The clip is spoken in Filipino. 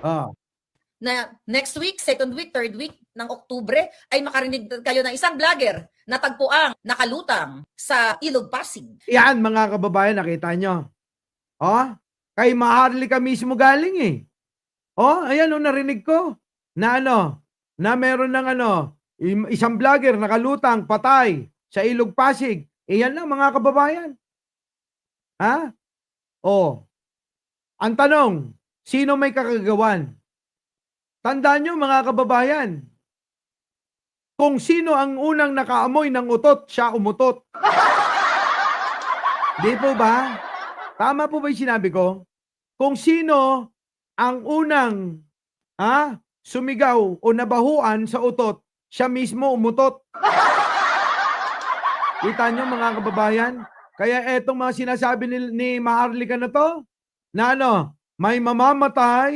Oh. na next week, second week, third week ng Oktubre ay makarinig kayo ng isang vlogger na tagpuang nakalutang sa Ilog Pasig. Yan, mga kababayan, nakita nyo. Oh, kay Maharlika mismo galing eh. Oh, ayan oh, narinig ko na na meron ng isang vlogger nakalutang, patay sa Ilog Pasig. Yan lang, mga kababayan. Ha? Oh. Ang tanong, sino may kakagawan? Tandaan nyo, mga kababayan, kung sino ang unang nakaamoy ng utot, siya umutot. Di po ba? Tama po ba yung sinabi ko? Kung sino ang unang sumigaw o nabahuan sa utot, siya mismo umutot. Kita nyo, mga kababayan? Kaya etong mga sinasabi ni Maharlika na to, na may mamamatay